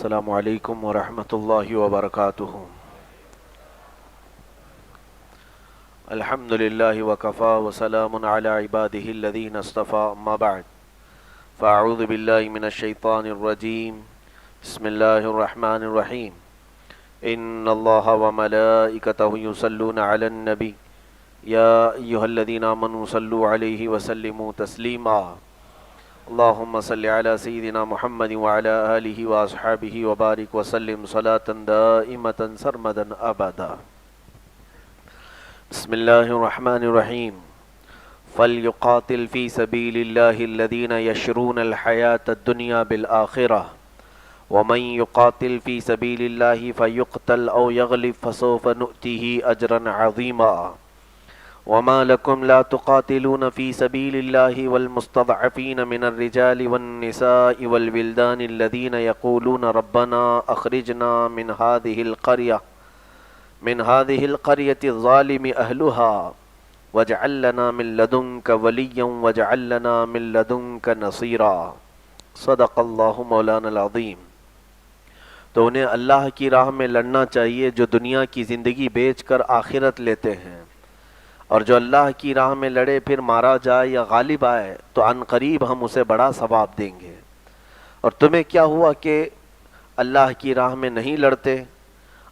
السلام علیکم ورحمۃ اللہ وبرکاتہ۔ الحمد للہ وکفا وسلام علی عبادہ الذین اصطفى، اما بعد فاعوذ باللہ من الشیطان الرجیم، بسم اللہ الرحمن الرحیم۔ ان اللہ وملائکتہ یصلون علی النبی یا ایہا الذین آمنوا صلوا علیہ وسلموا تسلیما۔ اللہم صلی علی سیدنا محمد وعلی آلہ واصحابہ وبارک وسلم صلاة دائمة سرمدا ابدا۔ بسم اللہ الرحمن الرحیم۔ فلیقاتل فی سبیل اللہ الذین یشرون الحیاة الدنیا بالآخرہ ومن یقاتل فی سبیل اللہ فیقتل او یغلب فسوف نؤتیہ اجرا عظیما۔ وما لكم لا تقاتلون في سبيل الله والمستضعفين من الرجال والنساء والولدان الذين يقولون ربنا أخرجنا من هذه القرية الظالم أهلها واجعل لنا من لدنك وليا واجعل لنا من لدنك نصيرا۔ صدق اللہ مولانا العظیم۔ تو انہیں اللہ کی راہ میں لڑنا چاہیے جو دنیا کی زندگی بیچ کر آخرت لیتے ہیں، اور جو اللہ کی راہ میں لڑے پھر مارا جائے یا غالب آئے تو عن قریب ہم اسے بڑا ثواب دیں گے۔ اور تمہیں کیا ہوا کہ اللہ کی راہ میں نہیں لڑتے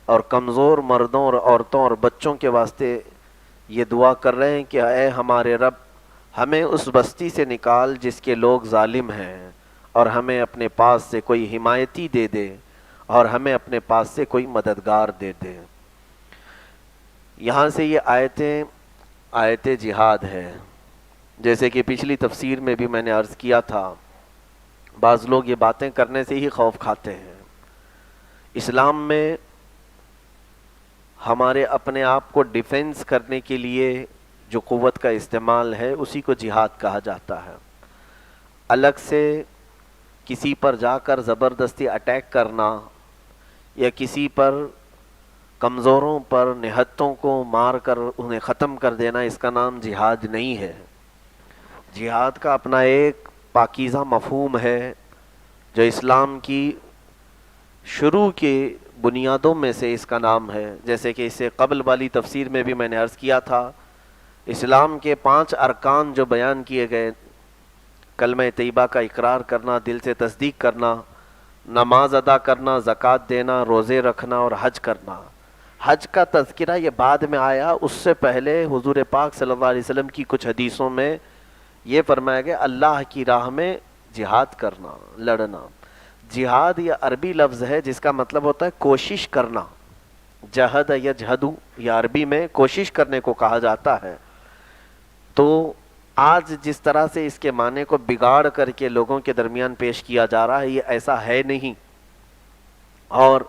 اور کمزور مردوں اور عورتوں اور بچوں کے واسطے یہ دعا کر رہے ہیں کہ اے ہمارے رب، ہمیں اس بستی سے نکال جس کے لوگ ظالم ہیں، اور ہمیں اپنے پاس سے کوئی حمایتی دے دے، اور ہمیں اپنے پاس سے کوئی مددگار دے دے۔ یہاں سے یہ آیت جہاد ہے۔ جیسے کہ پچھلی تفسیر میں بھی میں نے عرض کیا تھا، بعض لوگ یہ باتیں کرنے سے ہی خوف کھاتے ہیں۔ اسلام میں ہمارے اپنے آپ کو ڈیفینس کرنے کے لیے جو قوت کا استعمال ہے اسی کو جہاد کہا جاتا ہے۔ الگ سے کسی پر جا کر زبردستی اٹیک کرنا یا کسی پر کمزوروں پر نہتوں کو مار کر انہیں ختم کر دینا، اس کا نام جہاد نہیں ہے۔ جہاد کا اپنا ایک پاکیزہ مفہوم ہے جو اسلام کی شروع کی بنیادوں میں سے اس کا نام ہے۔ جیسے کہ اس سے قبل والی تفسیر میں بھی میں نے عرض کیا تھا، اسلام کے 5 ارکان جو بیان کیے گئے، کلمہ طیبہ کا اقرار کرنا، دل سے تصدیق کرنا، نماز ادا کرنا، زکوٰۃ دینا، روزے رکھنا اور حج کرنا۔ حج کا تذکرہ یہ بعد میں آیا، اس سے پہلے حضور پاک صلی اللہ علیہ وسلم کی کچھ حدیثوں میں یہ فرمایا گیا اللہ کی راہ میں جہاد کرنا، لڑنا۔ جہاد یہ عربی لفظ ہے جس کا مطلب ہوتا ہے کوشش کرنا۔ جہد یجہد، یہ عربی میں کوشش کرنے کو کہا جاتا ہے۔ تو آج جس طرح سے اس کے معنی کو بگاڑ کر کے لوگوں کے درمیان پیش کیا جا رہا ہے، یہ ایسا ہے نہیں۔ اور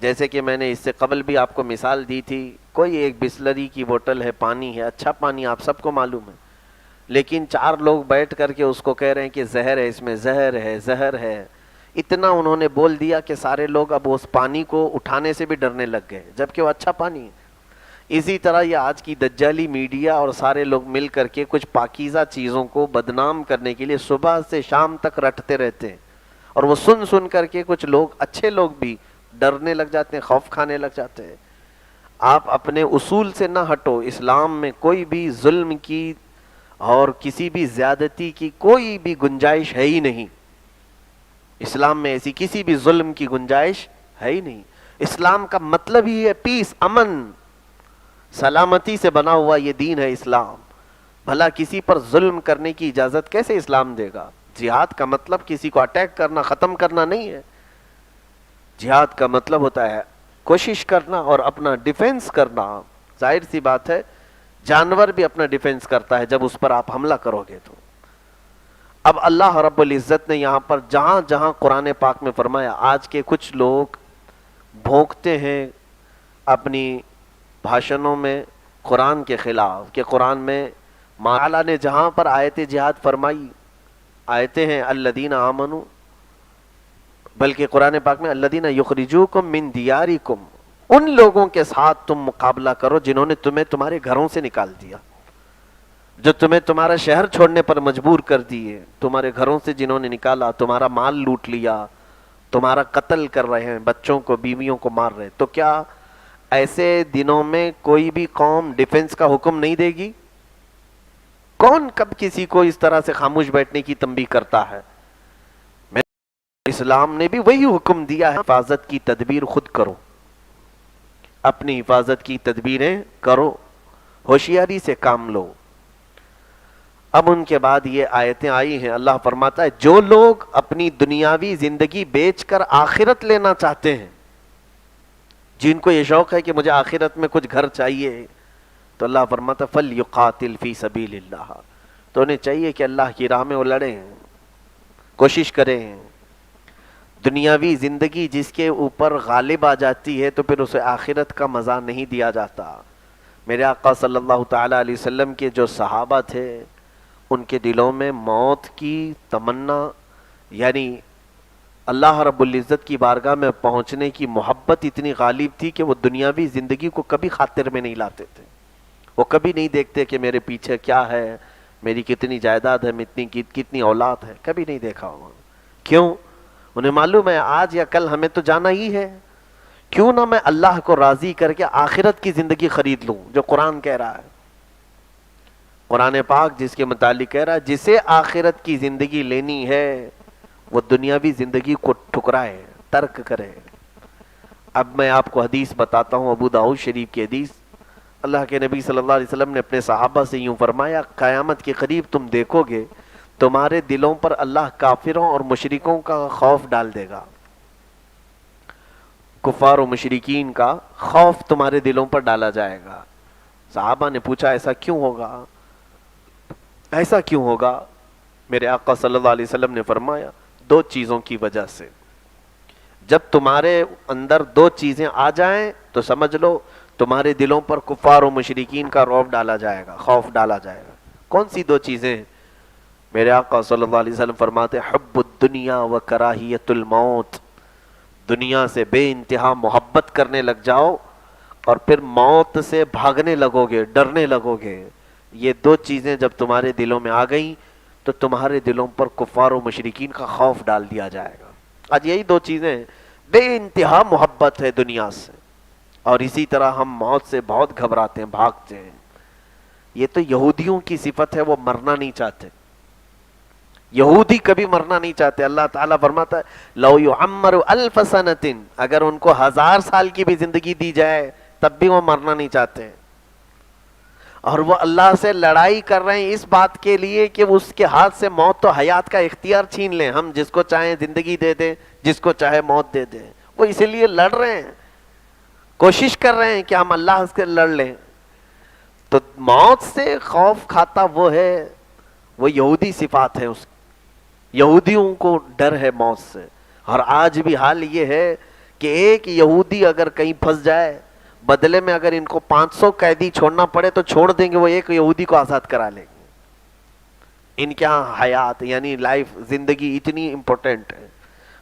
جیسے کہ میں نے اس سے قبل بھی آپ کو مثال دی تھی، کوئی ایک بسلری کی بوتل ہے، پانی ہے، اچھا پانی آپ سب کو معلوم ہے، لیکن 4 لوگ بیٹھ کر کے اس کو کہہ رہے ہیں کہ زہر ہے، اس میں زہر ہے، زہر ہے۔ اتنا انہوں نے بول دیا کہ سارے لوگ اب اس پانی کو اٹھانے سے بھی ڈرنے لگ گئے، جبکہ وہ اچھا پانی ہے۔ اسی طرح یہ آج کی دجالی میڈیا اور سارے لوگ مل کر کے کچھ پاکیزہ چیزوں کو بدنام کرنے کے لیے صبح سے شام تک رٹتے رہتے ہیں، اور وہ سن کر کے کچھ لوگ، اچھے لوگ بھی ڈرنے لگ جاتے ہیں، خوف کھانے لگ جاتے ہیں۔ آپ اپنے اصول سے نہ ہٹو۔ اسلام میں کوئی بھی ظلم کی اور کسی بھی زیادتی کی کوئی بھی گنجائش ہے ہی نہیں۔ اسلام میں ایسی کسی بھی ظلم کی گنجائش ہے ہی نہیں۔ اسلام کا مطلب ہی ہے پیس، امن، سلامتی سے بنا ہوا یہ دین ہے اسلام۔ بھلا کسی پر ظلم کرنے کی اجازت کیسے اسلام دے گا؟ جہاد کا مطلب کسی کو اٹیک کرنا، ختم کرنا نہیں ہے۔ جہاد کا مطلب ہوتا ہے کوشش کرنا اور اپنا ڈیفینس کرنا۔ ظاہر سی بات ہے جانور بھی اپنا ڈیفینس کرتا ہے جب اس پر آپ حملہ کرو گے تو۔ اب اللہ رب العزت نے یہاں پر جہاں جہاں قرآن پاک میں فرمایا، آج کے کچھ لوگ بھونکتے ہیں اپنی بھاشنوں میں قرآن کے خلاف کہ قرآن میں اللہ نے جہاں پر آیت جہاد فرمائی، آیتیں ہیں الذین آمنوا، بلکہ قرآن پاک میں الذین یخرجوکم من دیارکم، ان لوگوں کے ساتھ تم مقابلہ کرو جنہوں نے تمہیں تمہارے گھروں سے نکال دیا، جو تمہیں تمہارا شہر چھوڑنے پر مجبور کر دیے، تمہارے گھروں سے جنہوں نے نکالا، تمہارا مال لوٹ لیا، تمہارا قتل کر رہے ہیں، بچوں کو بیویوں کو مار رہے ہیں، تو کیا ایسے دنوں میں کوئی بھی قوم ڈیفنس کا حکم نہیں دے گی؟ کون کب کسی کو اس طرح سے خاموش بیٹھنے کی تنبیہ کرتا ہے؟ اسلام نے بھی وہی حکم دیا ہے، حفاظت کی تدبیر خود کرو، اپنی حفاظت کی تدبیریں کرو، ہوشیاری سے کام لو۔ اب ان کے بعد یہ آیتیں آئی ہیں، اللہ فرماتا ہے جو لوگ اپنی دنیاوی زندگی بیچ کر آخرت لینا چاہتے ہیں، جن کو یہ شوق ہے کہ مجھے آخرت میں کچھ گھر چاہیے، تو اللہ فرماتا ہے فَلْيُقَاتِلْ فِي سَبِيلِ اللَّهِ، تو انہیں چاہیے کہ اللہ کی راہ میں وہ لڑیں، کوشش کریں۔ دنیاوی زندگی جس کے اوپر غالب آ جاتی ہے تو پھر اسے آخرت کا مزہ نہیں دیا جاتا۔ میرے آقا صلی اللہ تعالیٰ علیہ وسلم کے جو صحابہ تھے، ان کے دلوں میں موت کی تمنا، یعنی اللہ رب العزت کی بارگاہ میں پہنچنے کی محبت اتنی غالب تھی کہ وہ دنیاوی زندگی کو کبھی خاطر میں نہیں لاتے تھے۔ وہ کبھی نہیں دیکھتے کہ میرے پیچھے کیا ہے، میری کتنی جائیداد ہے، کتنی اولاد ہے، کبھی نہیں دیکھا ہوگا۔ کیوں؟ انہیں معلوم ہے آج یا کل ہمیں تو جانا ہی ہے، کیوں نہ میں اللہ کو راضی کر کے آخرت کی زندگی خرید لوں، جو قرآن کہہ رہا ہے۔ قرآن پاک جس کے متعلق کہہ رہا ہے جسے آخرت کی زندگی لینی ہے وہ دنیاوی زندگی کو ٹھکرائے، ترک کرے۔ اب میں آپ کو حدیث بتاتا ہوں، ابو داؤد شریف کی حدیث۔ اللہ کے نبی صلی اللہ علیہ وسلم نے اپنے صحابہ سے یوں فرمایا، قیامت کے قریب تم دیکھو گے تمہارے دلوں پر اللہ کافروں اور مشرکوں کا خوف ڈال دے گا، کفار و مشرکین کا خوف تمہارے دلوں پر ڈالا جائے گا۔ صحابہ نے پوچھا ایسا کیوں ہوگا، ایسا کیوں ہوگا؟ میرے آقا صلی اللہ علیہ وسلم نے فرمایا دو چیزوں کی وجہ سے، جب تمہارے اندر دو چیزیں آ جائیں تو سمجھ لو تمہارے دلوں پر کفار و مشرکین کا رعب ڈالا جائے گا، خوف ڈالا جائے گا۔ کون سی دو چیزیں؟ میرے آقا صلی اللہ علیہ وسلم فرماتے حب الدنیا و کراہیت الموت، دنیا سے بے انتہا محبت کرنے لگ جاؤ اور پھر موت سے بھاگنے لگو گے، ڈرنے لگو گے۔ یہ دو چیزیں جب تمہارے دلوں میں آ گئیں تو تمہارے دلوں پر کفار و مشرکین کا خوف ڈال دیا جائے گا۔ آج یہی دو چیزیں، بے انتہا محبت ہے دنیا سے، اور اسی طرح ہم موت سے بہت گھبراتے ہیں، بھاگتے ہیں۔ یہ تو یہودیوں کی صفت ہے، وہ مرنا نہیں چاہتے، یہودی کبھی مرنا نہیں چاہتے۔ اللہ تعالیٰ فرماتا ہے لو یعمر الف سنۃ، اگر ان کو 1000 سال کی بھی زندگی دی جائے تب بھی وہ مرنا نہیں چاہتے، اور وہ اللہ سے لڑائی کر رہے ہیں اس بات کے لیے کہ اس کے ہاتھ سے موت تو حیات کا اختیار چھین لیں، ہم جس کو چاہیں زندگی دے دیں، جس کو چاہے موت دے دیں۔ وہ اسی لیے لڑ رہے ہیں، کوشش کر رہے ہیں کہ ہم اللہ سے لڑ لیں۔ تو موت سے خوف کھاتا وہ ہے، وہ یہودی صفات ہے، اس یہودیوں کو ڈر ہے موت سے۔ اور آج بھی حال یہ ہے کہ ایک یہودی اگر کہیں پھنس جائے، بدلے میں اگر ان کو 500 قیدی چھوڑنا پڑے تو چھوڑ دیں گے، وہ ایک یہودی کو آزاد کرا لیں گے۔ ان کے ہاں حیات یعنی لائف، زندگی اتنی امپورٹنٹ ہے،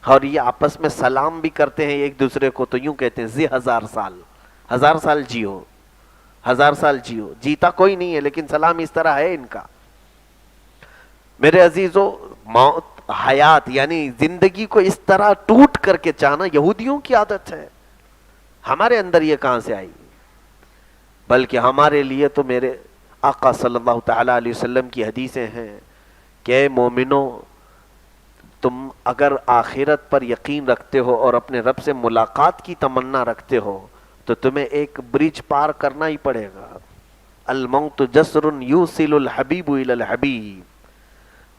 اور یہ آپس میں سلام بھی کرتے ہیں ایک دوسرے کو، تو یوں کہتے ہیں 1000 سال، 1000 سال جیو، 1000 سال جیو۔ جیتا کوئی نہیں ہے لیکن سلام اس طرح ہے ان کا۔ میرے عزیزو، موت، حیات یعنی زندگی کو اس طرح ٹوٹ کر کے چاہنا یہودیوں کی عادت ہے، ہمارے اندر یہ کہاں سے آئی؟ بلکہ ہمارے لیے تو میرے آقا صلی اللہ تعالیٰ علیہ وسلم کی حدیثیں ہیں کہ اے مومنو، تم اگر آخرت پر یقین رکھتے ہو اور اپنے رب سے ملاقات کی تمنا رکھتے ہو تو تمہیں ایک برج پار کرنا ہی پڑے گا۔ الموت جسر یوصل الحبیب الی الحبیب،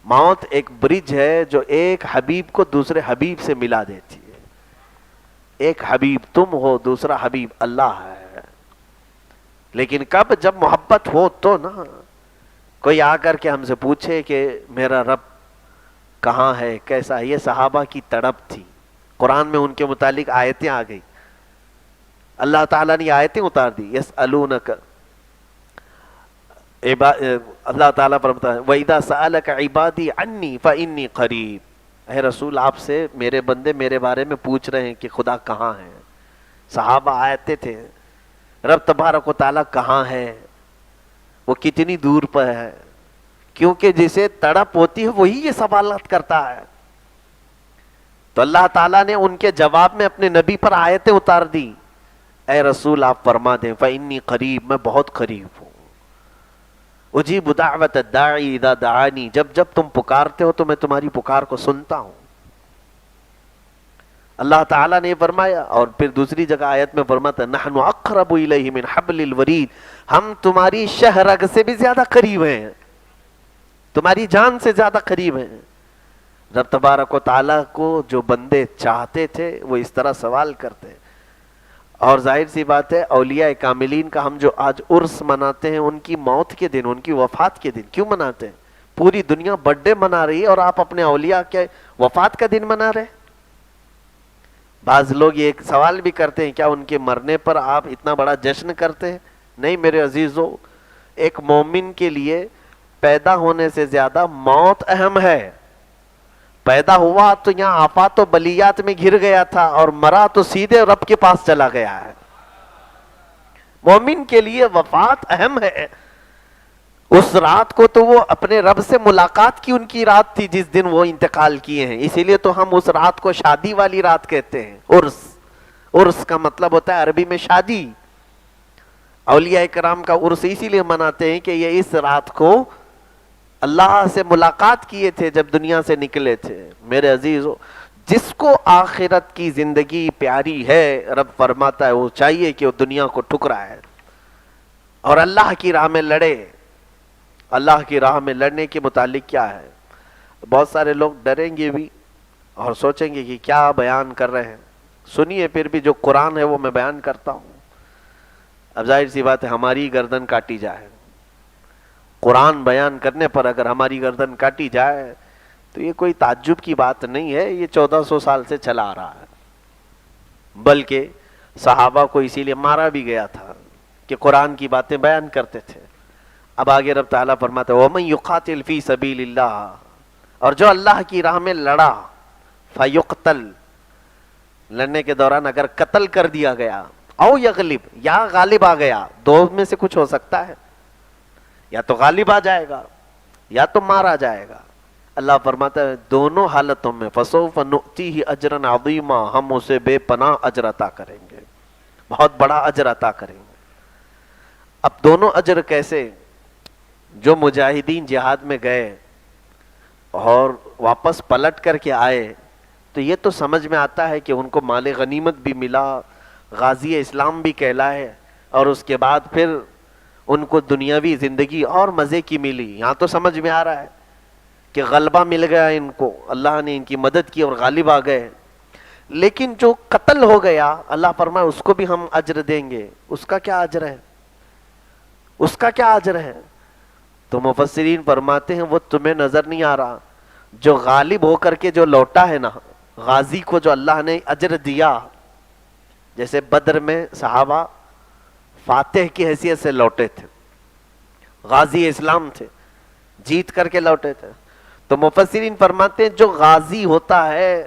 موت ایک برج ہے جو ایک حبیب کو دوسرے حبیب سے ملا دیتی ہے۔ ایک حبیب تم ہو، دوسرا حبیب اللہ ہے، لیکن کب؟ جب محبت ہو تو نا۔ کوئی آ کر کے ہم سے پوچھے کہ میرا رب کہاں ہے، کیسا ہے، یہ صحابہ کی تڑپ تھی۔ قرآن میں ان کے متعلق آیتیں آ گئی، اللہ تعالیٰ نے آیتیں اتار دی، یسألونک، اللہ تعالیٰ فرماتا ہے وَإِذَا سَأَلَكَ عِبَادِي عَنِّي فَإِنِّي قَرِيب، اے رسول آپ سے میرے بندے میرے بارے میں پوچھ رہے ہیں کہ خدا کہاں ہے۔ صحابہ آتے تھے رب تبارک و تعالیٰ کہاں ہے، وہ کتنی دور پر ہے، کیونکہ جسے تڑپ ہوتی ہے وہی یہ سوالات کرتا ہے۔ تو اللہ تعالیٰ نے ان کے جواب میں اپنے نبی پر آیتیں اتار دی، اے رسول آپ فرما دیں فإنی قریب، میں بہت قریب ہوں، اجیب دعوت الداعی اذا دعانی، جب جب تم پکارتے ہو تو میں تمہاری پکار کو سنتا ہوں۔ اللہ تعالیٰ نے فرمایا، اور پھر دوسری جگہ آیت میں فرماتا ہے نحن اقرب الیہ من حبل الورید، ہم تمہاری شہرگ سے بھی زیادہ قریب ہیں، تمہاری جان سے زیادہ قریب ہیں۔ رب تبارک و تعالیٰ کو جو بندے چاہتے تھے وہ اس طرح سوال کرتے ہیں۔ اور ظاہر سی بات ہے اولیاء کاملین کا ہم جو آج عرس مناتے ہیں، ان کی موت کے دن، ان کی وفات کے دن کیوں مناتے ہیں؟ پوری دنیا برتھ ڈے منا رہی ہے اور آپ اپنے اولیاء کے وفات کا دن منا رہے ہیں۔ بعض لوگ یہ ایک سوال بھی کرتے ہیں، کیا ان کے مرنے پر آپ اتنا بڑا جشن کرتے ہیں؟ نہیں میرے عزیزو، ایک مومن کے لیے پیدا ہونے سے زیادہ موت اہم ہے۔ پیدا ہوا تو یہاں آفات و بلیات میں گر گیا تھا، اور مرا تو سیدھے رب کے پاس چلا گیا ہے۔ مومن کے لیے وفات اہم ہے۔ اس رات کو تو وہ اپنے رب سے ملاقات کی ان کی رات تھی جس دن وہ انتقال کیے ہیں، اسی لیے تو ہم اس رات کو شادی والی رات کہتے ہیں، عرس۔ عرس کا مطلب ہوتا ہے عربی میں شادی۔ اولیاء کرام کا عرس اسی لیے مناتے ہیں کہ یہ اس رات کو اللہ سے ملاقات کیے تھے جب دنیا سے نکلے تھے۔ میرے عزیزو، جس کو آخرت کی زندگی پیاری ہے، رب فرماتا ہے وہ چاہیے کہ وہ دنیا کو ٹھکرائے اور اللہ کی راہ میں لڑے۔ اللہ کی راہ میں لڑنے کے متعلق کیا ہے؟ بہت سارے لوگ ڈریں گے بھی اور سوچیں گے کہ کیا بیان کر رہے ہیں۔ سنیے، پھر بھی جو قرآن ہے وہ میں بیان کرتا ہوں۔ اب ظاہر سی بات ہے ہماری گردن کاٹی جائے، قرآن بیان کرنے پر اگر ہماری گردن کاٹی جائے تو یہ کوئی تعجب کی بات نہیں ہے، یہ 1400 سال سے چلا آ رہا ہے، بلکہ صحابہ کو اسی لیے مارا بھی گیا تھا کہ قرآن کی باتیں بیان کرتے تھے۔ اب آگے رب تعالیٰ فرماتا ہے وَمَن يُقَاتِلْ فِي سَبِيلِ اللَّهِ، اور جو اللہ کی راہ میں لڑا، فَيُقْتَلْ، لڑنے کے دوران اگر قتل کر دیا گیا، او یغلب، یا غالب آ گیا، دو میں سے کچھ ہو سکتا ہے، یا تو غالب آ جائے گا یا تو مارا جائے گا۔ اللہ فرماتا ہے دونوں حالتوں میں فسوف نؤتیہ اجرا عظیما، ہم اسے بے پناہ اجر عطا کریں گے، بہت بڑا اجر عطا کریں گے۔ اب دونوں اجر کیسے؟ جو مجاہدین جہاد میں گئے اور واپس پلٹ کر کے آئے تو یہ تو سمجھ میں آتا ہے کہ ان کو مال غنیمت بھی ملا، غازی اسلام بھی کہلائے، اور اس کے بعد پھر ان کو دنیاوی زندگی اور مزے کی ملی۔ یہاں تو سمجھ میں آ رہا ہے کہ غلبہ مل گیا ان کو، اللہ نے ان کی مدد کی اور غالب آ گئے۔ لیکن جو قتل ہو گیا، اللہ فرمائے اس کو بھی ہم اجر دیں گے۔ اس کا کیا اجر ہے؟ اس کا کیا اجر ہے؟ تو مفسرین فرماتے ہیں وہ تمہیں نظر نہیں آ رہا، جو غالب ہو کر کے جو لوٹا ہے نا، غازی کو جو اللہ نے اجر دیا، جیسے بدر میں صحابہ فاتح کی حیثیت سے لوٹے تھے، غازی اسلام تھے، جیت کر کے لوٹے تھے، تو مفسرین فرماتے ہیں جو غازی ہوتا ہے،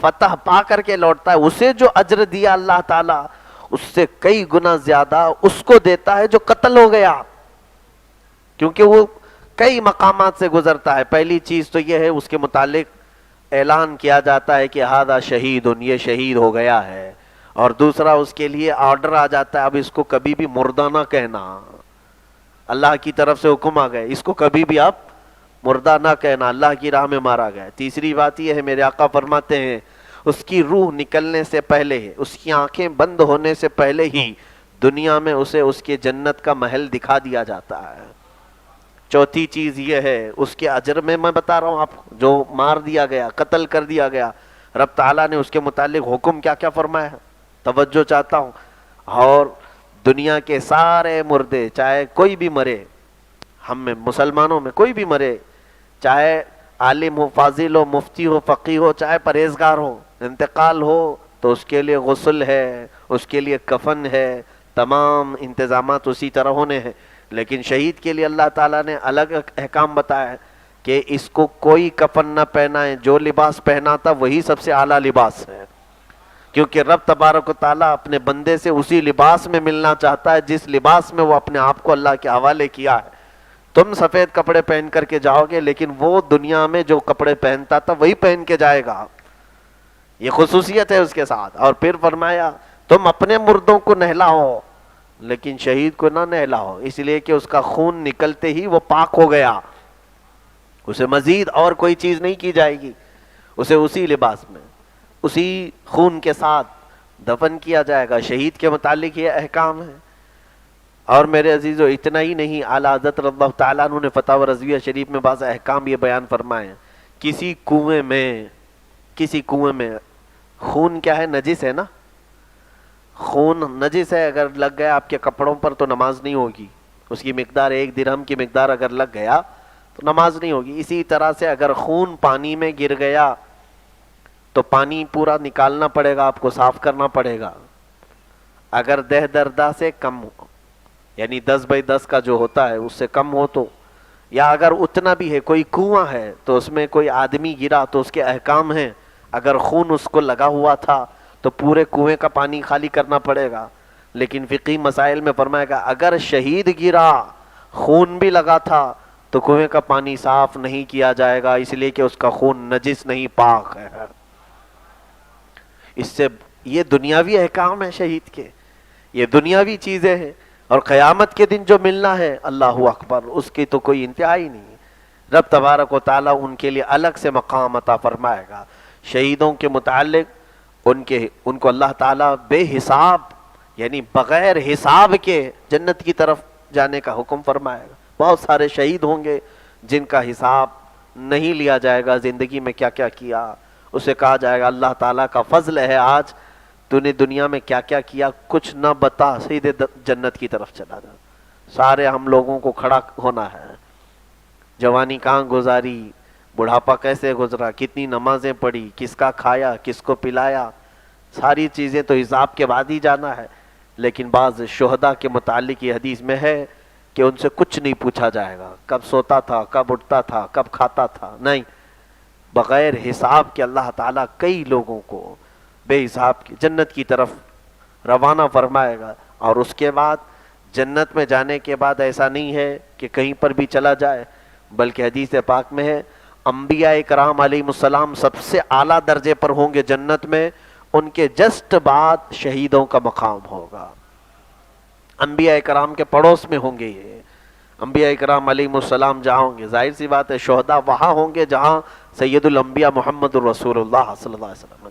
فتح پا کر کے لوٹتا ہے، اسے جو اجر دیا اللہ تعالیٰ اس سے کئی گنا زیادہ اس کو دیتا ہے جو قتل ہو گیا، کیونکہ وہ کئی مقامات سے گزرتا ہے۔ پہلی چیز تو یہ ہے اس کے متعلق اعلان کیا جاتا ہے کہ ہذا شہید، یہ شہید ہو گیا ہے، اور دوسرا اس کے لیے آرڈر آ جاتا ہے اب اس کو کبھی بھی مردہ نہ کہنا، اللہ کی طرف سے حکم آ گئے اس کو کبھی بھی آپ مردہ نہ کہنا، اللہ کی راہ میں مارا گیا۔ تیسری بات یہ ہے میرے آقا فرماتے ہیں اس کی روح نکلنے سے پہلے، اس کی آنکھیں بند ہونے سے پہلے ہی دنیا میں اسے اس کے جنت کا محل دکھا دیا جاتا ہے۔ چوتھی چیز یہ ہے اس کے اجر میں بتا رہا ہوں آپ کو، جو مار دیا گیا، قتل کر دیا گیا، رب تعالیٰ نے اس کے متعلق حکم کیا کیا فرمایا ہے، توجہ چاہتا ہوں۔ اور دنیا کے سارے مردے، چاہے کوئی بھی مرے، ہم میں مسلمانوں میں کوئی بھی مرے، چاہے عالم ہو، فاضل ہو، مفتی ہو، فقیہ ہو، چاہے پرہیزگار ہو، انتقال ہو تو اس کے لیے غسل ہے، اس کے لیے کفن ہے، تمام انتظامات اسی طرح ہونے ہیں۔ لیکن شہید کے لیے اللہ تعالیٰ نے الگ احکام بتایا ہے کہ اس کو کوئی کفن نہ پہنائے، جو لباس پہنا تھا وہی سب سے اعلیٰ لباس ہے، کیونکہ رب تبارک و تعالیٰ اپنے بندے سے اسی لباس میں ملنا چاہتا ہے جس لباس میں وہ اپنے آپ کو اللہ کے حوالے کیا ہے۔ تم سفید کپڑے پہن کر کے جاؤ گے لیکن وہ دنیا میں جو کپڑے پہنتا تھا وہی پہن کے جائے گا۔ یہ خصوصیت ہے اس کے ساتھ. اور پھر فرمایا تم اپنے مردوں کو نہلاؤ لیکن شہید کو نہ نہلاؤ، اس لیے کہ اس کا خون نکلتے ہی وہ پاک ہو گیا، اسے مزید اور کوئی چیز نہیں کی جائے گی، اسے اسی لباس میں اسی خون کے ساتھ دفن کیا جائے گا. شہید کے متعلق یہ احکام ہے. اور میرے عزیزو اتنا ہی نہیں، اعلیٰ حضرت رضی اللہ تعالیٰ عنہ نے فتاوی رضویہ شریف میں بعض احکام یہ بیان فرمائے ہیں. کسی کنویں میں خون کیا ہے؟ نجس ہے نا. خون نجس ہے، اگر لگ گیا آپ کے کپڑوں پر تو نماز نہیں ہوگی. اس کی مقدار 1 درہم کی مقدار اگر لگ گیا تو نماز نہیں ہوگی. اسی طرح سے اگر خون پانی میں گر گیا تو پانی پورا نکالنا پڑے گا، آپ کو صاف کرنا پڑے گا. اگر دہ دردہ سے کم ہو، یعنی 10/10 کا جو ہوتا ہے اس سے کم ہو تو، یا اگر اتنا بھی ہے، کوئی کنواں ہے تو اس میں کوئی آدمی گرا تو اس کے احکام ہیں. اگر خون اس کو لگا ہوا تھا تو پورے کنویں کا پانی خالی کرنا پڑے گا. لیکن فقہی مسائل میں فرمائے گا اگر شہید گرا خون بھی لگا تھا تو کنویں کا پانی صاف نہیں کیا جائے گا، اس لیے کہ اس کا خون نجس نہیں، پاک ہے. اس سے یہ دنیاوی احکام ہے شہید کے، یہ دنیاوی چیزیں ہیں. اور قیامت کے دن جو ملنا ہے اللہ اکبر، اس کی تو کوئی انتہا ہی نہیں. رب تبارک و تعالیٰ ان کے لیے الگ سے مقام عطا فرمائے گا. شہیدوں کے متعلق ان کو اللہ تعالیٰ بے حساب، یعنی بغیر حساب کے جنت کی طرف جانے کا حکم فرمائے گا. بہت سارے شہید ہوں گے جن کا حساب نہیں لیا جائے گا، زندگی میں کیا کیا کیا. اسے کہا جائے گا اللہ تعالیٰ کا فضل ہے آج تو نے دنیا میں کیا کیا کیا، کچھ نہ بتا، سیدھے جنت کی طرف چلا جا. سارے ہم لوگوں کو کھڑا ہونا ہے. جوانی کہاں گزاری، بڑھاپا کیسے گزرا، کتنی نمازیں پڑھی، کس کا کھایا، کس کو پلایا، ساری چیزیں تو حساب کے بعد ہی جانا ہے. لیکن بعض شہداء کے متعلق یہ حدیث میں ہے کہ ان سے کچھ نہیں پوچھا جائے گا، کب سوتا تھا، کب اٹھتا تھا، کب کھاتا تھا، نہیں. بغیر حساب کے اللہ تعالیٰ کئی لوگوں کو بے حساب کی جنت کی طرف روانہ فرمائے گا. اور اس کے بعد جنت میں جانے کے بعد ایسا نہیں ہے کہ کہیں پر بھی چلا جائے، بلکہ حدیث پاک میں ہے انبیاء کرام علیہ السلام سب سے اعلیٰ درجے پر ہوں گے جنت میں، ان کے جسٹ بعد شہیدوں کا مقام ہوگا. انبیاء کرام کے پڑوس میں ہوں گے یہ. انبیاء کرام علیہ السلام جہاں ہوں گے، ظاہر سی بات ہے شہداء وہاں ہوں گے جہاں سید الانبیاء محمد الرسول اللہ صلی اللہ علیہ وسلم.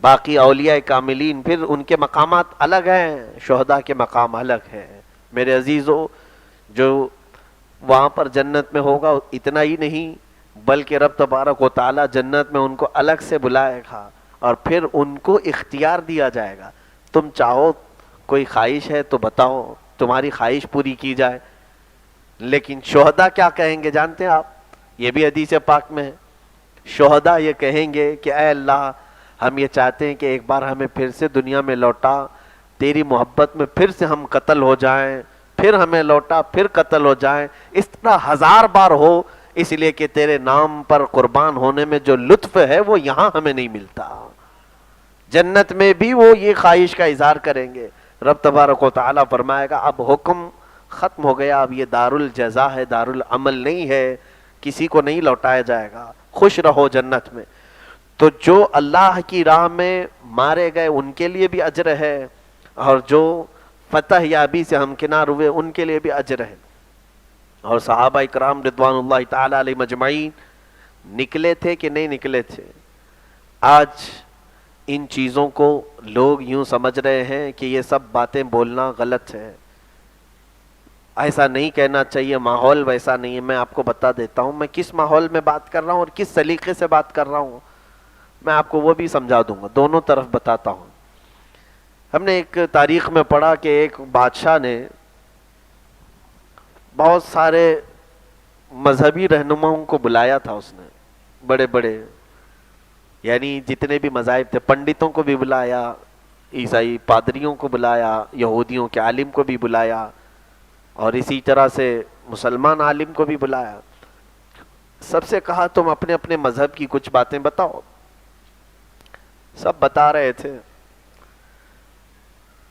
باقی اولیاء کاملین پھر ان کے مقامات الگ ہیں، شہداء کے مقام الگ ہیں. میرے عزیزو جو وہاں پر جنت میں ہوگا اتنا ہی نہیں، بلکہ رب تبارک و تعالی جنت میں ان کو الگ سے بلائے گا اور پھر ان کو اختیار دیا جائے گا. تم چاہو کوئی خواہش ہے تو بتاؤ، تمہاری خواہش پوری کی جائے. لیکن شہداء کیا کہیں گے جانتے ہیں آپ؟ یہ بھی حدیث پاک میں ہے. شہداء یہ کہیں گے کہ اے اللہ، ہم یہ چاہتے ہیں کہ ایک بار ہمیں پھر سے دنیا میں لوٹا، تیری محبت میں پھر سے ہم قتل ہو جائیں، پھر ہمیں لوٹا، پھر قتل ہو جائیں، اس طرح 1000 بار ہو، اس لیے کہ تیرے نام پر قربان ہونے میں جو لطف ہے وہ یہاں ہمیں نہیں ملتا. جنت میں بھی وہ یہ خواہش کا اظہار کریں گے. رب تبارک و تعالیٰ فرمائے گا اب حکم ختم ہو گیا، اب یہ دار الجزا ہے، دار العمل نہیں ہے، کسی کو نہیں لوٹایا جائے گا، خوش رہو جنت میں. تو جو اللہ کی راہ میں مارے گئے ان کے لیے بھی اجر ہے، اور جو فتح یابی سے ہمکنار ہوئے ان کے لیے بھی اجر ہے. اور صحابہ اکرام رضوان اللہ تعالی علیہ مجمعین نکلے تھے کہ نہیں نکلے تھے؟ آج ان چیزوں کو لوگ یوں سمجھ رہے ہیں کہ یہ سب باتیں بولنا غلط ہے، ایسا نہیں کہنا چاہیے، ماحول ویسا نہیں ہے. میں آپ کو بتا دیتا ہوں میں کس ماحول میں بات کر رہا ہوں اور کس سلیقے سے بات کر رہا ہوں. میں آپ کو وہ بھی سمجھا دوں گا، دونوں طرف بتاتا ہوں. ہم نے ایک تاریخ میں پڑھا کہ ایک بادشاہ نے بہت سارے مذہبی رہنماؤں کو بلایا تھا. اس نے بڑے بڑے، یعنی جتنے بھی مذاہب تھے، پنڈتوں کو بھی بلایا، عیسائی پادریوں کو بلایا، یہودیوں کے عالم کو بھی بلایا، اور اسی طرح سے مسلمان عالم کو بھی بلایا. سب سے کہا تم اپنے اپنے مذہب کی کچھ باتیں بتاؤ. سب بتا رہے تھے.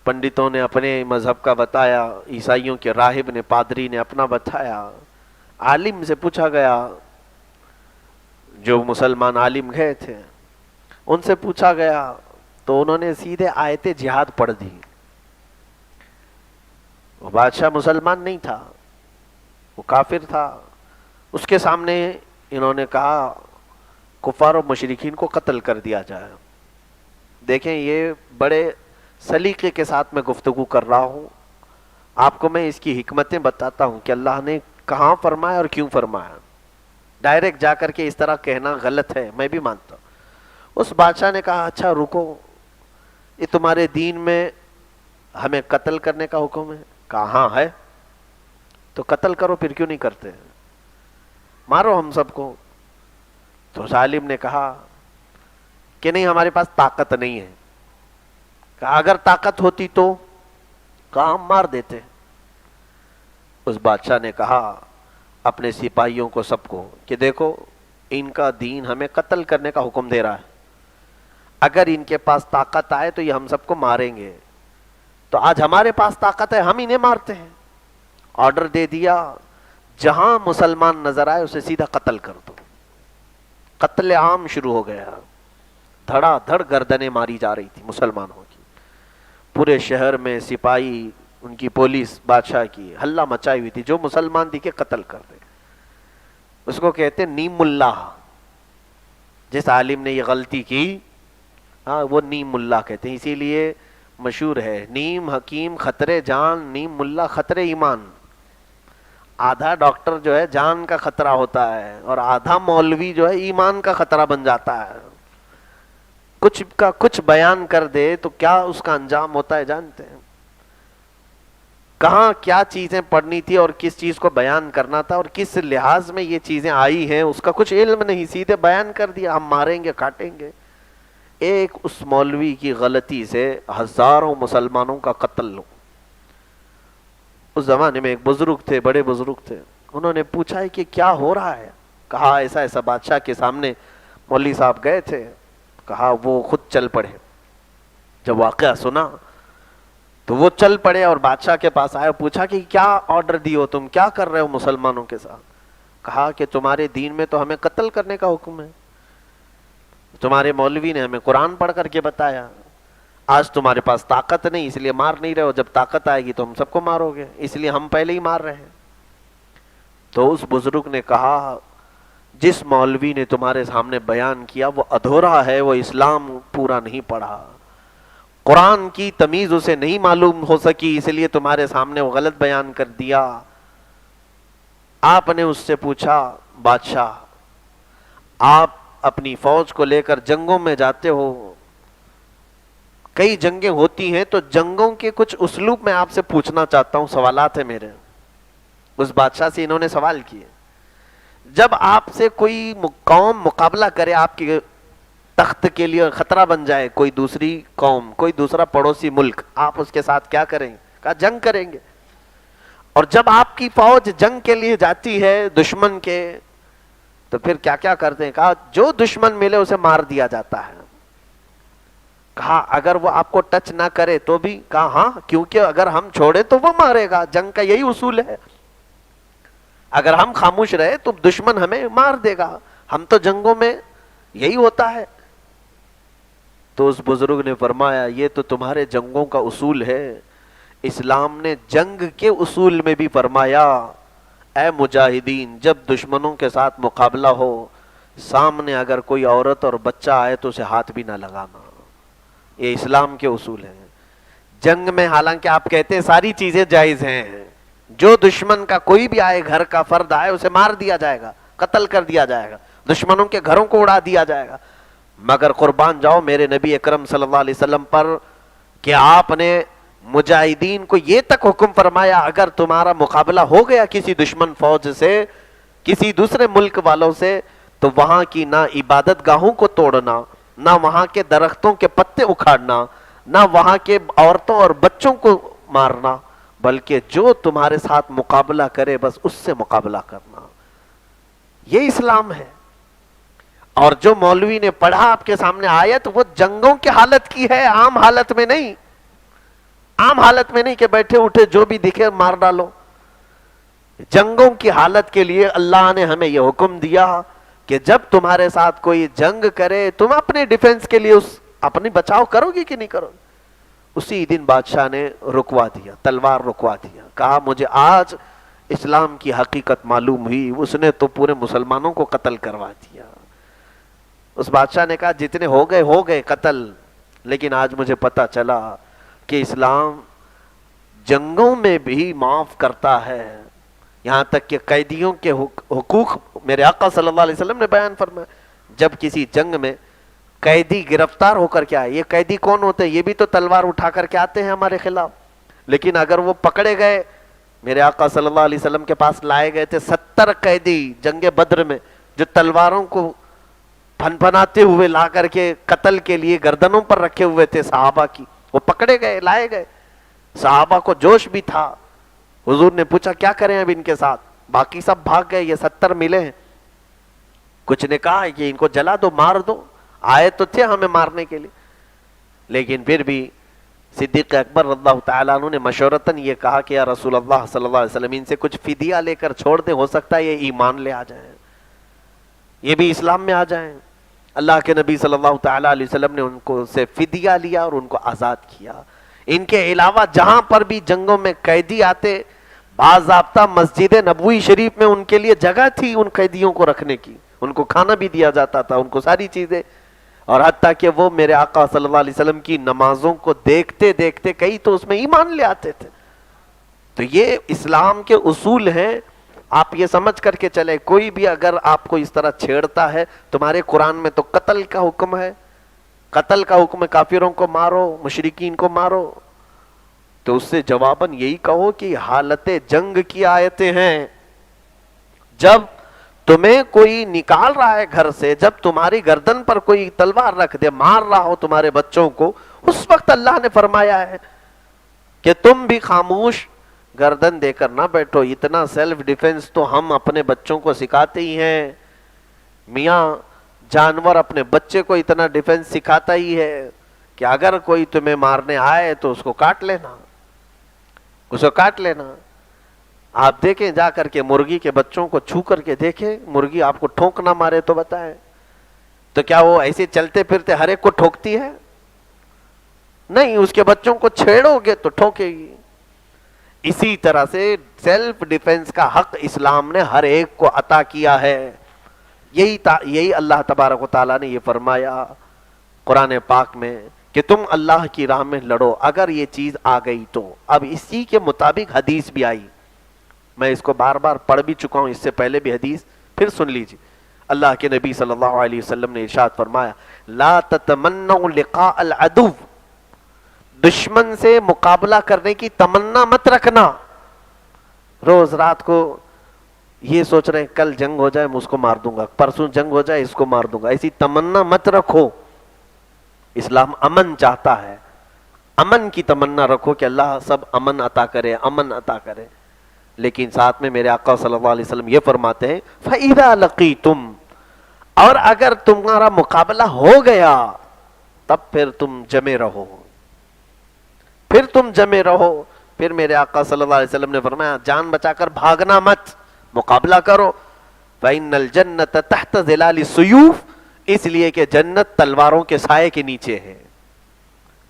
پنڈتوں نے اپنے مذہب کا بتایا، عیسائیوں کے راہب نے، پادری نے اپنا بتایا. عالم سے پوچھا گیا، جو مسلمان عالم گئے تھے ان سے پوچھا گیا تو انہوں نے سیدھے آیت جہاد پڑھ دی. وہ بادشاہ مسلمان نہیں تھا, وہ کافر تھا. اس کے سامنے انہوں نے کہا کفار و مشرکین کو قتل کر دیا جائے. دیکھیں یہ بڑے سلیقے کے ساتھ میں گفتگو کر رہا ہوں, آپ کو میں اس کی حکمتیں بتاتا ہوں کہ اللہ نے کہاں فرمایا اور کیوں فرمایا. ڈائریکٹ جا کر کے اس طرح کہنا غلط ہے, میں بھی مانتا ہوں. اس بادشاہ نے کہا اچھا رکو, یہ تمہارے دین میں ہمیں قتل کرنے کا حکم ہے؟ کہاں ہے, تو قتل کرو, پھر کیوں نہیں کرتے, مارو ہم سب کو. تو ظالم نے کہا کہ نہیں ہمارے پاس طاقت نہیں ہے. کہا اگر طاقت ہوتی تو کہا ہم مار دیتے. اس بادشاہ نے کہا اپنے سپاہیوں کو سب کو کہ دیکھو ان کا دین ہمیں قتل کرنے کا حکم دے رہا ہے, اگر ان کے پاس طاقت آئے تو یہ ہم سب کو ماریں گے, تو آج ہمارے پاس طاقت ہے ہم انہیں مارتے ہیں. آرڈر دے دیا جہاں مسلمان نظر آئے اسے سیدھا قتل کر دو. قتل عام شروع ہو گیا, دھڑا دھڑ گردنیں ماری جا رہی تھی مسلمانوں کی. پورے شہر میں سپاہی, ان کی پولیس بادشاہ کی ہلہ مچائی ہوئی تھی, جو مسلمان دکھے قتل کر دے. اس کو کہتے نیم اللہ, جس عالم نے یہ غلطی کی ہاں وہ نیم اللہ کہتے ہیں. اسی لیے مشہور ہے نیم حکیم خطرے جان, نیم ملا خطرے ایمان. آدھا ڈاکٹر جو ہے جان کا خطرہ ہوتا ہے اور آدھا مولوی جو ہے ایمان کا خطرہ بن جاتا ہے. کچھ کا کچھ بیان کر دے تو کیا اس کا انجام ہوتا ہے جانتے ہیں. کہاں کیا چیزیں پڑھنی تھی اور کس چیز کو بیان کرنا تھا اور کس لحاظ میں یہ چیزیں آئی ہیں اس کا کچھ علم نہیں, سیدھے بیان کر دیا ہم ماریں گے کاٹیں گے. ایک اس مولوی کی غلطی سے ہزاروں مسلمانوں کا قتل ہو. اس زمانے میں ایک بزرگ تھے, بڑے بزرگ تھے, انہوں نے پوچھا ہے کہ کیا ہو رہا ہے. کہا ایسا ایسا. بادشاہ کے سامنے مولوی صاحب گئے تھے, کہا وہ خود چل پڑے. جب واقعہ سنا تو وہ چل پڑے اور بادشاہ کے پاس آئے, پوچھا کہ کیا آرڈر دی ہو, تم کیا کر رہے ہو مسلمانوں کے ساتھ. کہا کہ تمہارے دین میں تو ہمیں قتل کرنے کا حکم ہے, تمہارے مولوی نے ہمیں قرآن پڑھ کر کے بتایا, آج تمہارے پاس طاقت نہیں اس لیے مار نہیں رہے ہو, جب طاقت آئے گی تو ہم سب کو مارو گے, اس لیے ہم پہلے ہی مار رہے ہیں. تو اس بزرگ نے کہا جس مولوی نے تمہارے سامنے بیان کیا وہ ادھورا ہے, وہ اسلام پورا نہیں پڑھا, قرآن کی تمیز اسے نہیں معلوم ہو سکی, اس لیے تمہارے سامنے وہ غلط بیان کر دیا. آپ نے اس سے پوچھا بادشاہ آپ اپنی فوج کو لے کر جنگوں میں جاتے ہو, کئی جنگیں ہوتی ہیں, تو جنگوں کے کچھ اسلوب میں آپ سے پوچھنا چاہتا ہوں, سوالات ہیں میرے. اس بادشاہ سے انہوں نے سوال کیے, جب آپ سے کوئی قوم مقابلہ کرے, آپ کے تخت کے لیے خطرہ بن جائے, کوئی دوسری قوم, کوئی دوسرا پڑوسی ملک, آپ اس کے ساتھ کیا کریں گے. کہا جنگ کریں گے. اور جب آپ کی فوج جنگ کے لیے جاتی ہے دشمن کے, تو پھر کیا کیا کرتے ہیں. کہا جو دشمن ملے اسے مار دیا جاتا ہے. کہا اگر وہ آپ کو ٹچ نہ کرے تو بھی. کہا ہاں, کیونکہ اگر ہم چھوڑے تو وہ مارے گا, جنگ کا یہی اصول ہے, اگر ہم خاموش رہے تو دشمن ہمیں مار دے گا, ہم تو جنگوں میں یہی ہوتا ہے. تو اس بزرگ نے فرمایا یہ تو تمہارے جنگوں کا اصول ہے, اسلام نے جنگ کے اصول میں بھی فرمایا اے مجاہدین جب دشمنوں کے ساتھ مقابلہ ہو, سامنے اگر کوئی عورت اور بچہ آئے تو اسے ہاتھ بھی نہ لگانا. یہ اسلام کے اصول ہیں. جنگ میں حالانکہ آپ کہتے ہیں ساری چیزیں جائز ہیں, جو دشمن کا کوئی بھی آئے, گھر کا فرد آئے, اسے مار دیا جائے گا, قتل کر دیا جائے گا, دشمنوں کے گھروں کو اڑا دیا جائے گا. مگر قربان جاؤ میرے نبی اکرم صلی اللہ علیہ وسلم پر کہ آپ نے مجاہدین کو یہ تک حکم فرمایا اگر تمہارا مقابلہ ہو گیا کسی دشمن فوج سے, کسی دوسرے ملک والوں سے, تو وہاں کی نہ عبادت گاہوں کو توڑنا, نہ وہاں کے درختوں کے پتے اکھاڑنا, نہ وہاں کے عورتوں اور بچوں کو مارنا, بلکہ جو تمہارے ساتھ مقابلہ کرے بس اس سے مقابلہ کرنا. یہ اسلام ہے. اور جو مولوی نے پڑھا آپ کے سامنے آیت, وہ جنگوں کی حالت کی ہے, عام حالت میں نہیں. عام حالت میں نہیں کہ بیٹھے اٹھے جو بھی دکھے مار ڈالو. جنگوں کی حالت کے لیے اللہ نے ہمیں یہ حکم دیا کہ جب تمہارے ساتھ کوئی جنگ کرے تم اپنے ڈیفنس کے لیے اپنی بچاؤ کرو گی کہ نہیں کرو گی؟ اسی دن بادشاہ نے رکوا دیا، تلوار رکوا دیا، کہا مجھے آج اسلام کی حقیقت معلوم ہوئی، اس نے تو پورے مسلمانوں کو قتل کروا دیا۔ اس بادشاہ نے کہا جتنے ہو گئے قتل، لیکن آج مجھے پتا چلا کہ اسلام جنگوں میں بھی معاف کرتا ہے، یہاں تک کہ قیدیوں کے حقوق میرے آقا صلی اللہ علیہ وسلم نے بیان فرمایا۔ جب کسی جنگ میں قیدی گرفتار ہو کر کے آئے، یہ قیدی کون ہوتے ہیں؟ یہ بھی تو تلوار اٹھا کر کے آتے ہیں ہمارے خلاف، لیکن اگر وہ پکڑے گئے، میرے آقا صلی اللہ علیہ وسلم کے پاس لائے گئے تھے 70 قیدی جنگ بدر میں، جو تلواروں کو پھنپھناتے ہوئے لا کر کے قتل کے لیے گردنوں پر رکھے ہوئے تھے صحابہ کی، وہ پکڑے گئے، لائے گئے۔ صحابہ کو جوش بھی تھا، حضور نے پوچھا کیا کریں اب ان کے ساتھ، باقی سب بھاگ گئے، یہ 70 ملے ہیں۔ کچھ نے کہا کہ ان کو جلا دو، مار دو، آئے تو تھے ہمیں مارنے کے لیے، لیکن پھر بھی صدیق اکبر رضی اللہ تعالیٰ عنہ نے مشورتاً یہ کہا کہ یا رسول اللہ صلی اللہ علیہ وسلم ان سے کچھ فدیہ لے کر چھوڑ دیں، ہو سکتا ہے یہ ایمان لے آ جائیں، یہ بھی اسلام میں آ جائیں۔ اللہ کے نبی صلی اللہ تعالیٰ علیہ وسلم نے ان کو سے فدیہ لیا اور ان کو آزاد کیا۔ ان کے علاوہ جہاں پر بھی جنگوں میں قیدی آتے، باضابطہ مسجد نبوی شریف میں ان کے لیے جگہ تھی ان قیدیوں کو رکھنے کی، ان کو کھانا بھی دیا جاتا تھا، ان کو ساری چیزیں، اور حتیٰ کہ وہ میرے آقا صلی اللہ علیہ وسلم کی نمازوں کو دیکھتے دیکھتے کئی تو اس میں ایمان لے آتے تھے۔ تو یہ اسلام کے اصول ہیں، آپ یہ سمجھ کر کے چلے کوئی بھی اگر آپ کو اس طرح چھیڑتا ہے، تمہارے قرآن میں تو قتل کا حکم ہے، قتل کا حکم ہے، کافروں کو مارو، مشرکین کو مارو، تو اس سے جواباً یہی کہو کہ حالت جنگ کی آیتیں ہیں۔ جب تمہیں کوئی نکال رہا ہے گھر سے، جب تمہاری گردن پر کوئی تلوار رکھ دے، مار رہا ہو تمہارے بچوں کو، اس وقت اللہ نے فرمایا ہے کہ تم بھی خاموش گردن دے کر نہ بیٹھو۔ اتنا سیلف ڈیفنس تو ہم اپنے بچوں کو سکھاتے ہی ہیں، میاں جانور اپنے بچے کو اتنا ڈیفنس سکھاتا ہی ہے کہ اگر کوئی تمہیں مارنے آئے تو اس کو کاٹ لینا، اس کو کاٹ لینا۔ آپ دیکھیں جا کر کے مرغی کے بچوں کو چھو کر کے دیکھیں، مرغی آپ کو ٹھونک نہ مارے تو بتائیں، تو کیا وہ ایسے چلتے پھرتے ہر ایک کو ٹھوکتی ہے؟ نہیں، اس کے بچوں کو چھیڑو گے تو ٹھوکے گی۔ اسی طرح سے سیلف ڈیفنس کا حق اسلام نے ہر ایک کو عطا کیا ہے۔ یہی اللہ تبارک و تعالیٰ نے یہ فرمایا قرآن پاک میں کہ تم اللہ کی راہ میں لڑو اگر یہ چیز آ گئی تو۔ اب اسی کے مطابق حدیث بھی آئی، میں اس کو بار بار پڑھ بھی چکا ہوں، اس سے پہلے بھی حدیث پھر سن لیجیے۔ اللہ کے نبی صلی اللہ علیہ وسلم نے ارشاد فرمایا لا تتمنوا لقاء العدو، دشمن سے مقابلہ کرنے کی تمنا مت رکھنا۔ روز رات کو یہ سوچ رہے ہیں کل جنگ ہو جائے میں اس کو مار دوں گا، پرسوں جنگ ہو جائے اس کو مار دوں گا، ایسی تمنا مت رکھو۔ اسلام امن چاہتا ہے، امن کی تمنا رکھو کہ اللہ سب امن عطا کرے، امن عطا کرے، لیکن ساتھ میں میرے آقا صلی اللہ علیہ وسلم یہ فرماتے ہیں فَإِذَا لَقِيتُمْ، اور اگر تمہارا مقابلہ ہو گیا تب پھر تم جمے رہو، پھر تم جمے رہو۔ پھر میرے آقا صلی اللہ علیہ وسلم نے فرمایا جان بچا کر بھاگنا مت، مقابلہ کرو۔ فَإِنَّ الْجَنَّةَ تَحْتَ ظِلَالِ السُّيُوفِ، اس لیے کہ جنت تلواروں کے سائے کے نیچے ہے۔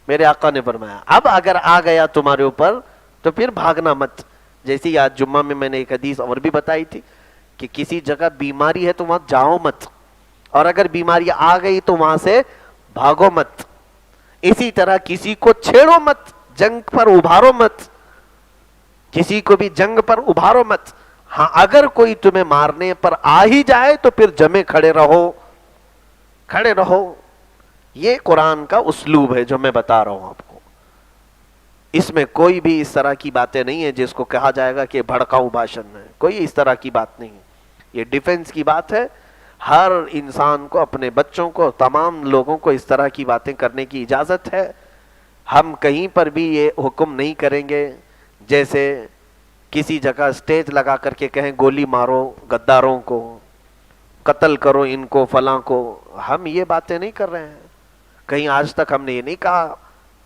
میرے آقا نے فرمایا اب اگر آ گیا تمہارے اوپر تو پھر بھاگنا مت۔ جیسے آج جمعہ میں نے ایک حدیث اور بھی بتائی تھی کہ کسی جگہ بیماری ہے تو وہاں جاؤ مت، اور اگر بیماری آ گئی تو وہاں سے بھاگو مت۔ اسی طرح کسی کو چھیڑو مت، جنگ پر ابھارو مت، کسی کو بھی جنگ پر ابھارو مت۔ ہاں اگر کوئی تمہیں مارنے پر آ ہی جائے تو پھر جمے کھڑے رہو، کھڑے رہو۔ یہ قرآن کا اسلوب ہے جو میں بتا رہا ہوں آپ کو، اس میں کوئی بھی اس طرح کی باتیں نہیں ہیں جس کو کہا جائے گا کہ بھڑکاؤ بھاشن ہے، کوئی اس طرح کی بات نہیں ہے۔ یہ ڈیفنس کی بات ہے، ہر انسان کو، اپنے بچوں کو، تمام لوگوں کو اس طرح کی باتیں کرنے کی اجازت ہے۔ ہم کہیں پر بھی یہ حکم نہیں کریں گے جیسے کسی جگہ اسٹیج لگا کر کے کہیں گولی مارو غداروں کو، قتل کرو ان کو، فلاں کو۔ ہم یہ باتیں نہیں کر رہے ہیں، کہیں آج تک ہم نے یہ نہیں کہا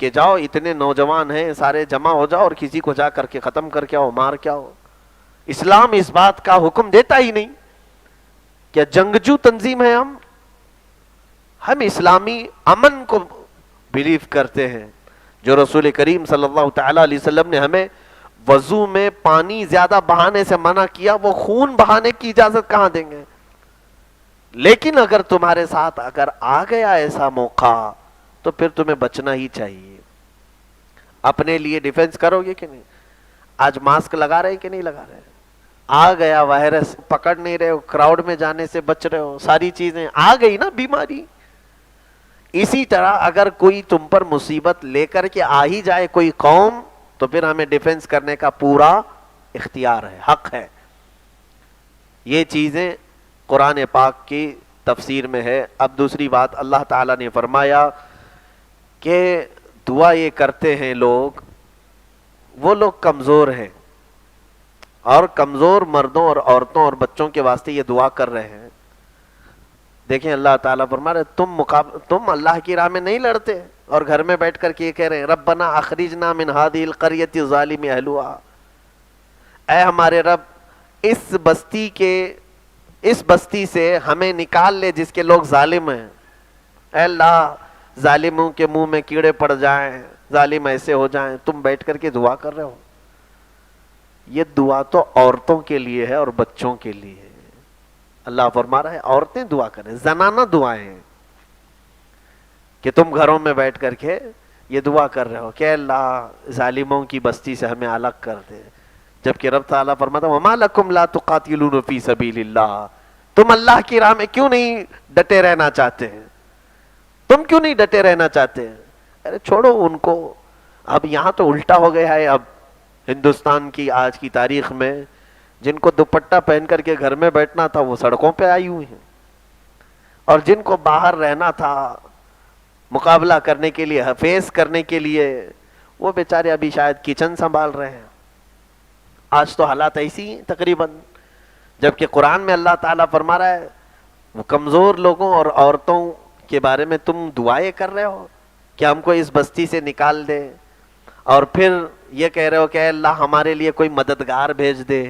کہ جاؤ اتنے نوجوان ہیں سارے جمع ہو جاؤ اور کسی کو جا کر کے ختم کر کے آؤ، مار کے آؤ۔ اسلام اس بات کا حکم دیتا ہی نہیں۔ کیا جنگجو تنظیم ہے ہم اسلامی امن کو بلیو کرتے ہیں. جو رسول کریم صلی اللہ تعالی علیہ وسلم نے ہمیں وضو میں پانی زیادہ بہانے سے منع کیا, وہ خون بہانے کی اجازت کہاں دیں گے؟ لیکن اگر تمہارے ساتھ اگر آ گیا ایسا موقع تو پھر تمہیں بچنا ہی چاہیے. اپنے لیے ڈیفنس کرو گے کہ نہیں؟ آج ماسک لگا رہے کہ نہیں لگا رہے؟ آ گیا وائرس, پکڑ نہیں رہے ہو, کراؤڈ میں جانے سے بچ رہے ہو, ساری چیزیں آ گئی نا بیماری. اسی طرح اگر کوئی تم پر مصیبت لے کر کے آ ہی جائے کوئی قوم, تو پھر ہمیں ڈیفنس کرنے کا پورا اختیار ہے, حق ہے. یہ چیزیں قرآن پاک کی تفسیر میں ہے. اب دوسری بات, اللہ تعالیٰ نے فرمایا کہ دعا یہ کرتے ہیں لوگ, وہ لوگ کمزور ہیں, اور کمزور مردوں اور عورتوں اور بچوں کے واسطے یہ دعا کر رہے ہیں. دیکھیں اللہ تعالیٰ فرما رہے تم اللہ کی راہ میں نہیں لڑتے, اور گھر میں بیٹھ کر کے یہ کہہ رہے ہیں ربنا اخرجنا من هذه القرية الظالم اهلها, اے ہمارے رب اس بستی سے ہمیں نکال لے جس کے لوگ ظالم ہیں. اے اللہ ظالموں کے منہ میں کیڑے پڑ جائیں, ظالم ایسے ہو جائیں. تم بیٹھ کر کے دعا کر رہے ہو. یہ دعا تو عورتوں کے لیے ہے اور بچوں کے لیے ہے. اللہ فرما رہا ہے عورتیں دعا کریں, زنانہ دعائیں, کہ تم گھروں میں بیٹھ کر کے یہ دعا کر رہے ہو کہ اللہ ظالموں کی بستی سے ہمیں الگ کر دے. جبکہ رب تعالیٰ فرماتا وما لکم لا تقاتلون فی سبیل اللہ, تم اللہ کی راہ میں کیوں نہیں ڈٹے رہنا چاہتے ہیں؟ تم کیوں نہیں ڈٹے رہنا چاہتے ہیں؟ ارے چھوڑو ان کو. اب یہاں تو الٹا ہو گیا ہے. اب ہندوستان کی آج کی تاریخ میں جن کو دوپٹہ پہن کر کے گھر میں بیٹھنا تھا وہ سڑکوں پہ آئی ہوئی ہیں, اور جن کو باہر رہنا تھا مقابلہ کرنے کے لیے, فیس کرنے کے لیے, وہ بیچارے ابھی شاید کچن سنبھال رہے ہیں. آج تو حالات ایسی ہیں تقریباً. جبکہ قرآن میں اللہ تعالیٰ فرما رہا ہے وہ کمزور لوگوں اور عورتوں کے بارے میں تم دعائیں کر رہے ہو کہ ہم کو اس بستی سے نکال دے, اور پھر یہ کہہ رہے ہو کہ اے اللہ ہمارے لیے کوئی مددگار بھیج دے,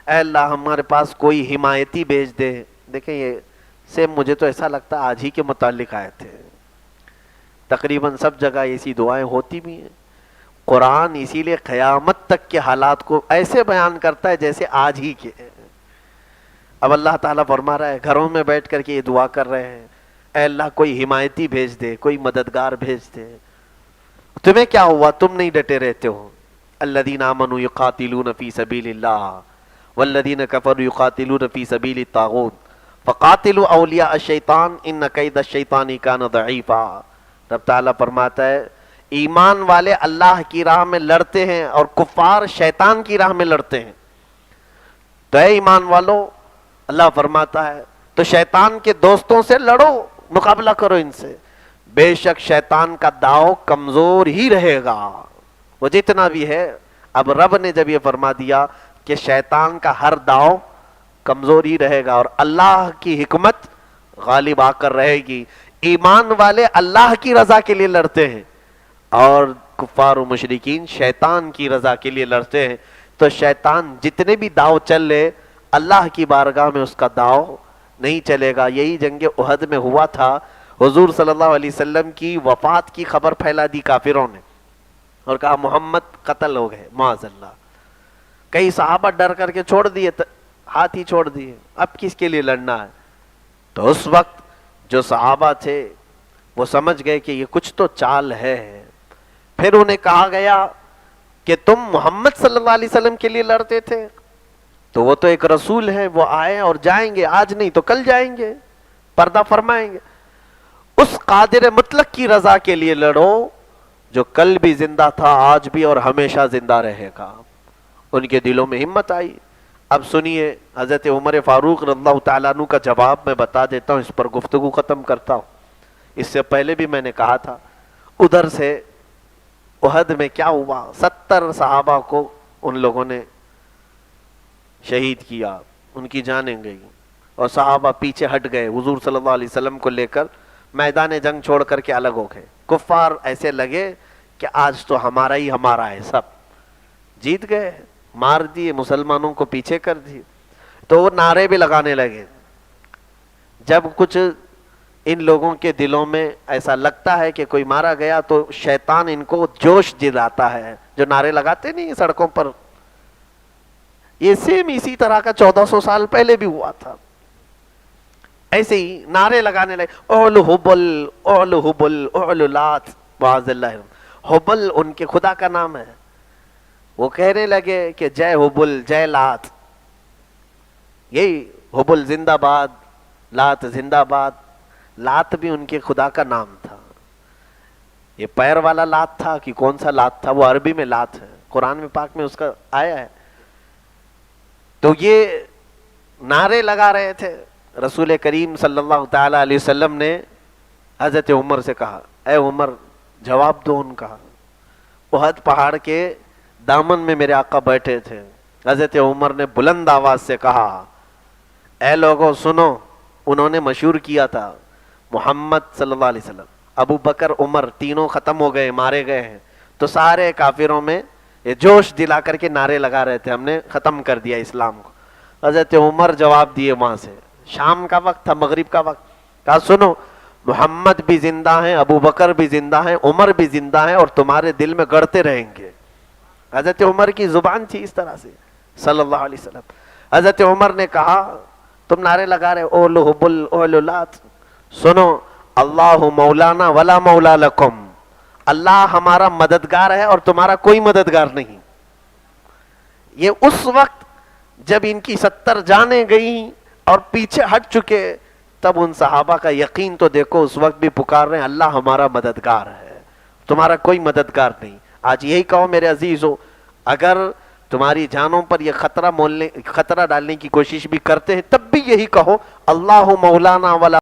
اے اللہ ہمارے پاس کوئی حمایتی بھیج دے. دیکھیں یہ سے مجھے تو ایسا لگتا آج ہی کے متعلق آئے تھے. تقریباً سب جگہ ایسی دعائیں ہوتی بھی ہیں. قرآن اسی لیے قیامت تک کے حالات کو ایسے بیان کرتا ہے جیسے آج ہی کے. اب اللہ تعالیٰ فرما رہا ہے گھروں میں بیٹھ کر کے یہ دعا کر رہے ہیں اے اللہ کوئی حمایتی بھیج دے, کوئی مددگار بھیج دے. تمہیں کیا ہوا, تم نہیں ڈٹے رہتے ہو. الذین آمنوا یقاتلون فی سبیل اللہ والذین کفروا یقاتلون فی سبیل الطاغوت فقاتلوا اولیاء الشیطان ان کید الشیطان کان ضعیفا. رب تعالیٰ فرماتا ہے ایمان والے اللہ کی راہ میں لڑتے ہیں اور کفار شیطان کی راہ میں لڑتے ہیں. تو اے ایمان والو, اللہ فرماتا ہے تو شیطان کے دوستوں سے لڑو, مقابلہ کرو ان سے. بے شک شیطان کا داؤ کمزور ہی رہے گا وہ جتنا بھی ہے. اب رب نے جب یہ فرما دیا کہ شیطان کا ہر داؤ کمزور ہی رہے گا اور اللہ کی حکمت غالب آ کر رہے گی. ایمان والے اللہ کی رضا کے لیے لڑتے ہیں اور کفار و مشرکین شیطان کی رضا کے لیے لڑتے ہیں. تو شیطان جتنے بھی داؤ چل لے اللہ کی بارگاہ میں اس کا داؤ نہیں چلے گا. یہی جنگ احد میں ہوا تھا. حضور صلی اللہ علیہ وسلم کی وفات کی خبر پھیلا دی کافروں نے اور کہا محمد قتل ہو گئے معاذ اللہ. کئی صحابہ ڈر کر کے چھوڑ دیے, ہاتھ ہی چھوڑ دیے, اب کس کے لیے لڑنا ہے. تو اس وقت جو صحابہ تھے وہ سمجھ گئے کہ یہ کچھ تو چال ہے. پھر انہیں کہا گیا کہ تم محمد صلی اللہ علیہ وسلم کے لیے لڑتے تھے, تو وہ تو ایک رسول ہے, وہ آئے اور جائیں گے, آج نہیں تو کل جائیں گے, پردہ فرمائیں گے. اس قادر مطلق کی رضا کے لیے لڑو جو کل بھی زندہ تھا, آج بھی اور ہمیشہ زندہ رہے گا. ان کے دلوں میں ہمت آئی. اب سنیے حضرت عمر فاروق رضی اللہ تعالیٰ عنہ کا جواب میں بتا دیتا ہوں, اس پر گفتگو ختم کرتا ہوں. اس سے پہلے بھی میں نے کہا تھا ادھر سے احد میں کیا ہوا, 70 صحابہ کو ان لوگوں نے شہید کیا, ان کی جانیں گئی اور صحابہ پیچھے ہٹ گئے. حضور صلی اللہ علیہ وسلم کو لے کر میدان جنگ چھوڑ کر کے الگ ہو گئے. کفار ایسے لگے کہ آج تو ہمارا ہی ہمارا ہے, سب جیت گئے, مار دیے, مسلمانوں کو پیچھے کر دیے. تو وہ نعرے بھی لگانے لگے جب کچھ ان لوگوں کے دلوں میں ایسا لگتا ہے کہ کوئی مارا گیا تو شیطان ان کو جوش دلاتا ہے، جو نعرے لگاتے نہیں سڑکوں پر، یہ سیم اسی طرح کا 1400 سال پہلے بھی ہوا تھا. ایسے ہی نعرے لگانے لگے، اولو حبل اولو حبل اولو لات، معاذ اللہ. حبل ان کے خدا کا نام ہے. وہ کہنے لگے کہ جے حبل جے لات، یہی حبل زندہ باد، لات زندہ باد. لات بھی ان کے خدا کا نام تھا. یہ پیر والا لات تھا کہ کون سا لات تھا، وہ عربی میں لات ہے، قرآن میں پاک میں اس کا آیا ہے. تو یہ نعرے لگا رہے تھے. رسول کریم صلی اللہ تعالی علیہ وسلم نے حضرت عمر سے کہا، اے عمر جواب دو ان کا. احد پہاڑ کے دامن میں میرے آقا بیٹھے تھے. حضرت عمر نے بلند آواز سے کہا، اے لوگوں سنو. انہوں نے مشہور کیا تھا محمد صلی اللہ علیہ وسلم، ابو بکر عمر تینوں ختم ہو گئے، مارے گئے ہیں. تو سارے کافروں میں یہ جوش دلا کر کے نعرے لگا رہے تھے، ہم نے ختم کر دیا اسلام کو. حضرت عمر جواب دیے وہاں سے، شام کا وقت تھا، مغرب کا وقت. کہا سنو، محمد بھی زندہ ہیں، ابو بکر بھی زندہ ہیں، عمر بھی زندہ ہیں، اور تمہارے دل میں گڑتے رہیں گے. حضرت عمر کی زبان تھی اس طرح سے صلی اللہ علیہ وسلم. حضرت عمر نے کہا تم نعرے لگا رہے اولو حبل اولو لات، سنو اللہ مولانا ولا مولا لکم، اللہ ہمارا مددگار ہے اور تمہارا کوئی مددگار نہیں. یہ اس وقت جب ان کی 70 جانیں گئیں اور پیچھے ہٹ چکے، تب ان صحابہ کا یقین تو دیکھو. اس وقت بھی پکار رہے ہیں اللہ ہمارا مددگار ہے، تمہارا کوئی مددگار نہیں. آج یہی کہو میرے عزیزو، اگر تمہاری جانوں پر یہ خطرہ ڈالنے کی کوشش بھی کرتے ہیں، تب بھی یہی کہو اللہ مولانا ولا